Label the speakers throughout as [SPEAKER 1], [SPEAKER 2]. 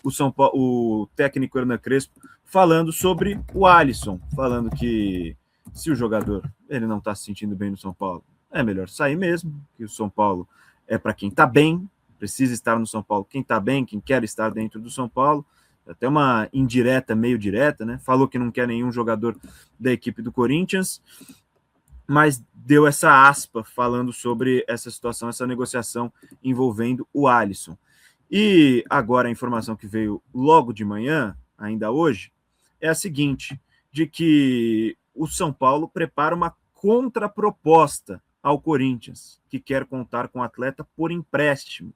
[SPEAKER 1] o técnico Hernan Crespo falando sobre o Alisson, falando que se o jogador ele não está se sentindo bem no São Paulo, é melhor sair mesmo, que o São Paulo é para quem está bem, precisa estar no São Paulo quem está bem, quem quer estar dentro do São Paulo. Até uma indireta, meio direta, né? Falou que não quer nenhum jogador da equipe do Corinthians, mas deu essa aspa falando sobre essa situação, essa negociação envolvendo o Alisson. E agora a informação que veio logo de manhã, ainda hoje, é a seguinte, de que o São Paulo prepara uma contraproposta ao Corinthians, que quer contar com o atleta por empréstimo.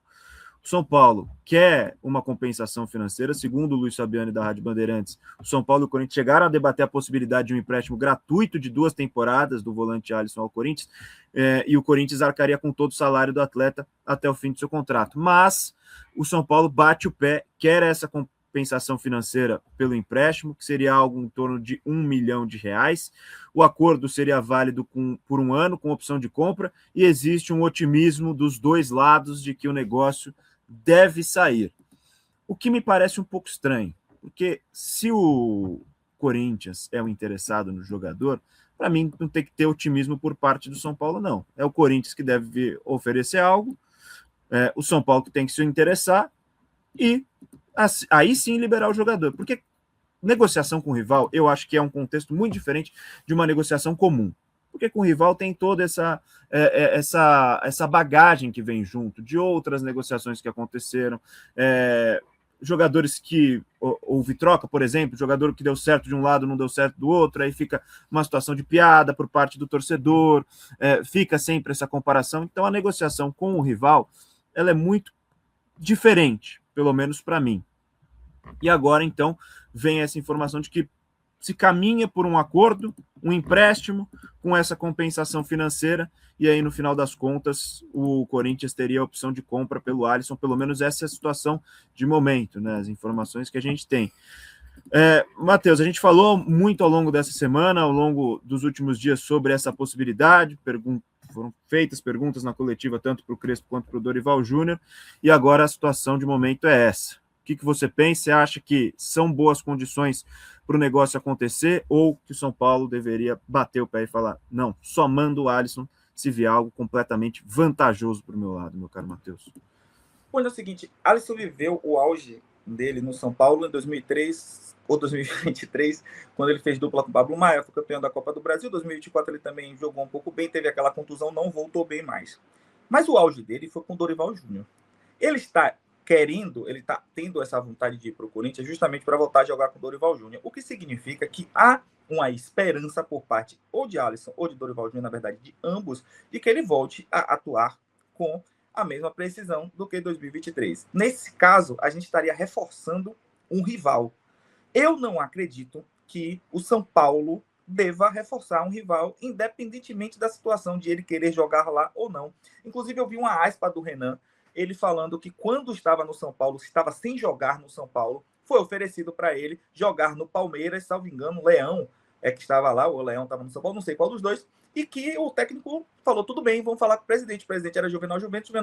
[SPEAKER 1] O São Paulo quer uma compensação financeira, segundo o Luiz Fabiani da Rádio Bandeirantes. O São Paulo e o Corinthians chegaram a debater a possibilidade de um empréstimo gratuito de 2 temporadas do volante Alisson ao Corinthians, e o Corinthians arcaria com todo o salário do atleta até o fim do seu contrato. Mas o São Paulo bate o pé, quer essa compensação financeira pelo empréstimo, que seria algo em torno de R$1 milhão. O acordo seria válido por 1 ano, com opção de compra, e existe um otimismo dos dois lados de que o negócio deve sair. O que me parece um pouco estranho, porque se o Corinthians é o interessado no jogador, para mim não tem que ter otimismo por parte do São Paulo, não. É o Corinthians que deve oferecer algo, o São Paulo que tem que se interessar e aí sim liberar o jogador, porque negociação com o rival, eu acho que é um contexto muito diferente de uma negociação comum. Porque com o rival tem toda essa bagagem que vem junto de outras negociações que aconteceram, jogadores que houve troca, por exemplo, jogador que deu certo de um lado não deu certo do outro, aí fica uma situação de piada por parte do torcedor, fica sempre essa comparação. Então a negociação com o rival ela é muito diferente, pelo menos para mim. E agora, então, vem essa informação de que se caminha por um acordo, um empréstimo, com essa compensação financeira, e aí, no final das contas, o Corinthians teria a opção de compra pelo Alisson, pelo menos essa é a situação de momento, né? As informações que a gente tem. Matheus, a gente falou muito ao longo dessa semana, ao longo dos últimos dias, sobre essa possibilidade, foram feitas perguntas na coletiva, tanto para o Crespo quanto para o Dorival Júnior, e agora a situação de momento é essa. O que você pensa? Você acha que são boas condições para o negócio acontecer ou que o São Paulo deveria bater o pé e falar, não, só manda o Alisson se vier algo completamente vantajoso para o meu lado, meu caro Matheus?
[SPEAKER 2] Pois é o seguinte, Alisson viveu o auge dele no São Paulo em 2003 ou 2023, quando ele fez dupla com o Pablo Maia, foi campeão da Copa do Brasil. Em 2024 ele também jogou um pouco bem, teve aquela contusão, não voltou bem mais. Mas o auge dele foi com o Dorival Júnior. Ele está tendo essa vontade de ir para o Corinthians justamente para voltar a jogar com o Dorival Júnior, o que significa que há uma esperança por parte ou de Alisson ou de Dorival Júnior, na verdade, de ambos, de que ele volte a atuar com a mesma precisão do que 2023. Nesse caso, a gente estaria reforçando um rival. Eu não acredito que o São Paulo deva reforçar um rival, independentemente da situação de ele querer jogar lá ou não. Inclusive, eu vi uma aspa do Renan, ele falando que quando estava no São Paulo, estava sem jogar no São Paulo, foi oferecido para ele jogar no Palmeiras, salvo engano, o Leão que estava lá, o Leão estava no São Paulo, não sei qual dos dois, e que o técnico falou, tudo bem, vamos falar com o presidente. O presidente era Juvenal Juvencio,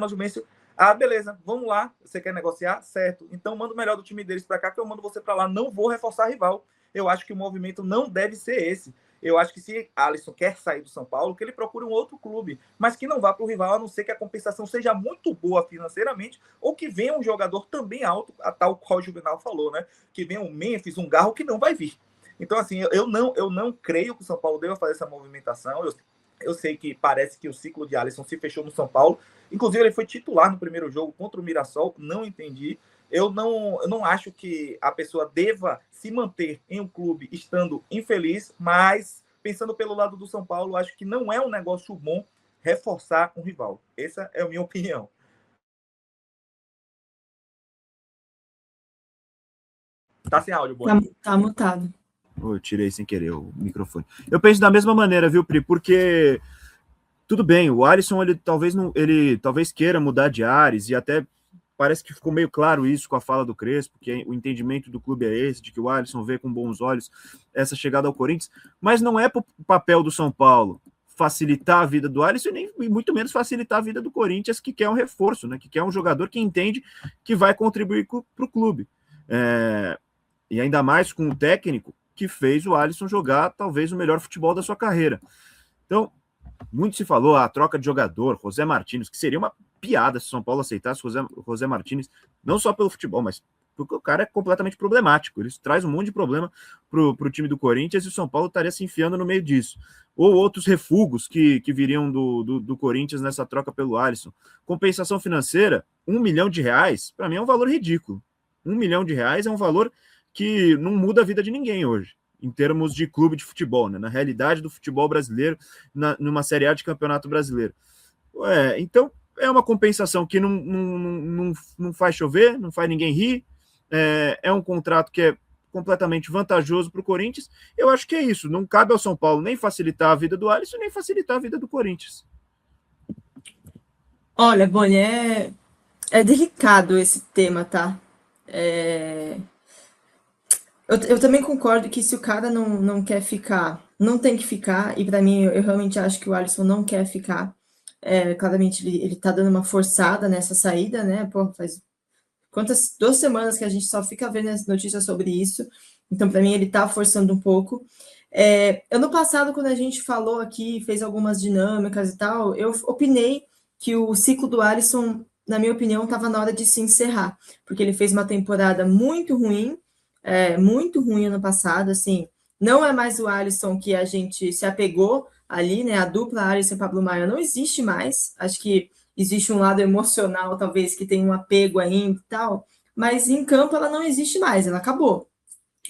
[SPEAKER 2] beleza, vamos lá, você quer negociar? Certo, então manda o melhor do time deles para cá, que eu mando você para lá, não vou reforçar rival. Eu acho que o movimento não deve ser esse. Eu acho que se Alisson quer sair do São Paulo, que ele procure um outro clube, mas que não vá para o rival, a não ser que a compensação seja muito boa financeiramente, ou que venha um jogador também alto, a tal qual o Juvenal falou, né? Que venha um Memphis, um Garro, que não vai vir. Então, assim, eu não creio que o São Paulo deva fazer essa movimentação. Eu sei que parece que o ciclo de Alisson se fechou no São Paulo. Inclusive, ele foi titular no primeiro jogo contra o Mirassol. Não entendi. Eu não acho que a pessoa deva se manter em um clube estando infeliz, mas pensando pelo lado do São Paulo, acho que não é um negócio bom reforçar um rival. Essa é a minha opinião. Tá sem áudio, Boni.
[SPEAKER 3] Tá mutado.
[SPEAKER 1] Eu tirei sem querer o microfone. Eu penso da mesma maneira, viu, Pri? Porque tudo bem, o Alisson ele talvez queira mudar de ares, e até parece que ficou meio claro isso com a fala do Crespo, que o entendimento do clube é esse, de que o Alisson vê com bons olhos essa chegada ao Corinthians, mas não é o papel do São Paulo facilitar a vida do Alisson, nem muito menos facilitar a vida do Corinthians, que quer um reforço, né? Que quer um jogador que entende que vai contribuir para o clube. E ainda mais com o técnico que fez o Alisson jogar talvez o melhor futebol da sua carreira. Então, muito se falou a troca de jogador, José Martínez, que seria uma piada se o São Paulo aceitasse José Martínez, não só pelo futebol, mas porque o cara é completamente problemático. Ele traz um monte de problema para o time do Corinthians e o São Paulo estaria se enfiando no meio disso. Ou outros refugos que viriam do Corinthians nessa troca pelo Alisson. Compensação financeira, R$1 milhão, para mim é um valor ridículo. R$1 milhão é um valor que não muda a vida de ninguém hoje, em termos de clube de futebol, né? Na realidade do futebol brasileiro, numa Série A de Campeonato Brasileiro. Então, é uma compensação que não faz chover, não faz ninguém rir, é um contrato que é completamente vantajoso para o Corinthians. Eu acho que é isso, não cabe ao São Paulo nem facilitar a vida do Alisson, nem facilitar a vida do Corinthians.
[SPEAKER 3] Olha, Boni, é delicado esse tema, tá? Eu também concordo que se o cara não quer ficar, não tem que ficar, e para mim, eu realmente acho que o Alisson não quer ficar. Claramente, ele tá dando uma forçada nessa saída, né? Pô, faz 2 semanas que a gente só fica vendo as notícias sobre isso, então para mim ele tá forçando um pouco. Ano passado, quando a gente falou aqui, fez algumas dinâmicas e tal, eu opinei que o ciclo do Alisson, na minha opinião, estava na hora de se encerrar, porque ele fez uma temporada muito ruim ano passado, assim, não é mais o Alisson que a gente se apegou ali, né, a dupla Alisson e Pablo Maia não existe mais, acho que existe um lado emocional, talvez, que tem um apego ainda e tal, mas em campo ela não existe mais, ela acabou.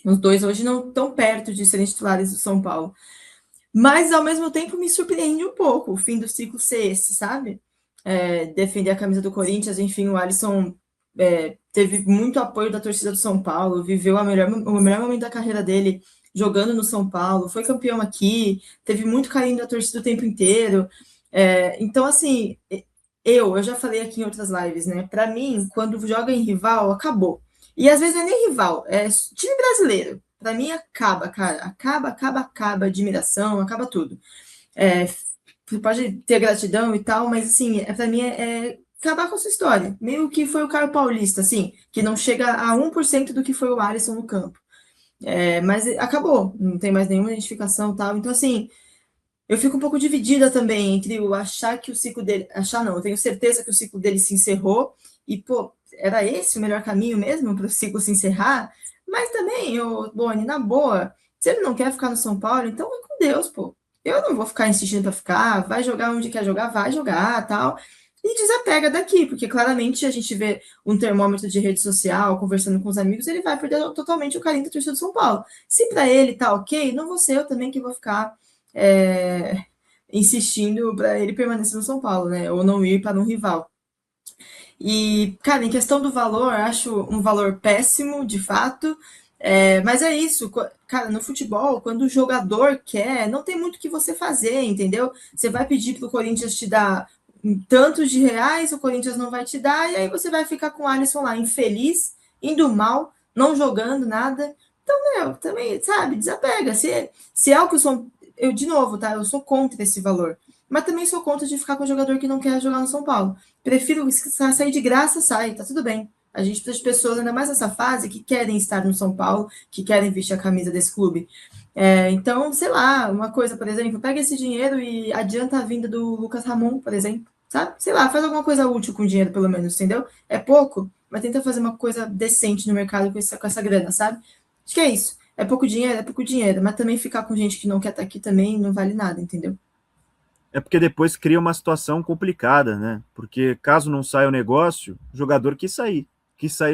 [SPEAKER 3] Os dois hoje não estão perto de serem titulares do São Paulo. Mas, ao mesmo tempo, me surpreende um pouco o fim do ciclo ser esse, sabe? Defender a camisa do Corinthians, enfim, o Alisson teve muito apoio da torcida do São Paulo, viveu o melhor momento da carreira dele jogando no São Paulo, foi campeão aqui, teve muito carinho da torcida o tempo inteiro. Então, assim, eu já falei aqui em outras lives, né? Para mim, quando joga em rival, acabou. E às vezes não é nem rival, é time brasileiro. Para mim, acaba, cara. Acaba a admiração, acaba tudo. Pode ter gratidão e tal, mas assim, para mim é acabar com a sua história. Meio que foi o Caio Paulista, assim, que não chega a 1% do que foi o Alisson no campo. Mas acabou, não tem mais nenhuma identificação e tal. Então, assim, eu fico um pouco dividida também entre o achar que o ciclo dele. Achar não, eu tenho certeza que o ciclo dele se encerrou e, pô, era esse o melhor caminho mesmo para o ciclo se encerrar? Mas também, Boni, na boa, se ele não quer ficar no São Paulo, então vai com Deus, pô. Eu não vou ficar insistindo para ficar, vai jogar onde quer jogar, vai jogar, tal. E desapega daqui, porque claramente a gente vê um termômetro de rede social, conversando com os amigos, ele vai perder totalmente o carinho da torcida do São Paulo. Se para ele tá ok, não vou ser eu também que vou ficar insistindo para ele permanecer no São Paulo, né? Ou não ir para um rival. E, cara, em questão do valor, acho um valor péssimo, de fato. Mas é isso, cara, no futebol, quando o jogador quer, não tem muito o que você fazer, entendeu? Você vai pedir para o Corinthians te dar tantos de reais, o Corinthians não vai te dar, e aí você vai ficar com o Alisson lá, infeliz, indo mal, não jogando nada. Então, também, sabe, desapega. Se é o que eu, de novo, tá? Eu sou contra esse valor. Mas também sou contra de ficar com o jogador que não quer jogar no São Paulo. Prefiro sair de graça, tá tudo bem. A gente precisa de pessoas, ainda mais nessa fase, que querem estar no São Paulo, que querem vestir a camisa desse clube. Então, sei lá, uma coisa, por exemplo, pega esse dinheiro e adianta a vinda do Lucas Ramon, por exemplo, sabe? Sei lá, faz alguma coisa útil com o dinheiro, pelo menos, entendeu? É pouco, mas tenta fazer uma coisa decente no mercado com essa grana, sabe? Acho que é isso. É pouco dinheiro, mas também ficar com gente que não quer estar aqui também não vale nada, entendeu?
[SPEAKER 1] É porque depois cria uma situação complicada, né? Porque caso não saia o negócio, o jogador quis sair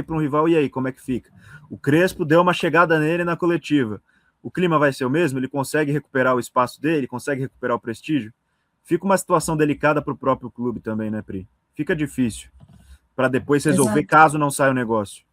[SPEAKER 1] para um rival, e aí, como é que fica? O Crespo deu uma chegada nele na coletiva. O clima vai ser o mesmo? Ele consegue recuperar o espaço dele? Consegue recuperar o prestígio? Fica uma situação delicada para o próprio clube também, né, Pri? Fica difícil para depois resolver. Exato. Caso não saia o negócio.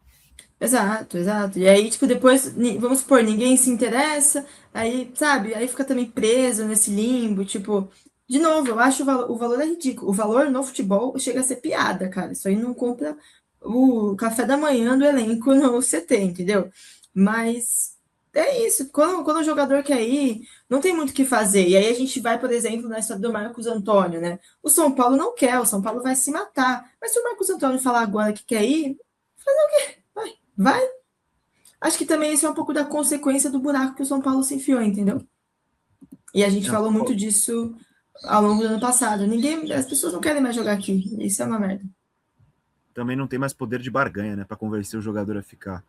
[SPEAKER 3] Exato. E aí, tipo, depois, vamos supor, ninguém se interessa, aí, sabe, aí fica também preso nesse limbo, tipo, de novo, eu acho o valor é ridículo. O valor no futebol chega a ser piada, cara. Isso aí não compra o café da manhã do elenco no CT, entendeu? Mas é isso. Quando o jogador quer ir, não tem muito o que fazer. E aí a gente vai, por exemplo, na história do Marcos Antônio, né? O São Paulo não quer, o São Paulo vai se matar. Mas se o Marcos Antônio falar agora que quer ir, fazer o quê? Vai. Acho que também isso é um pouco da consequência do buraco que o São Paulo se enfiou, entendeu? E a gente falou muito disso ao longo do ano passado. As pessoas não querem mais jogar aqui. Isso é uma merda.
[SPEAKER 1] Também não tem mais poder de barganha, né, para convencer o jogador a ficar.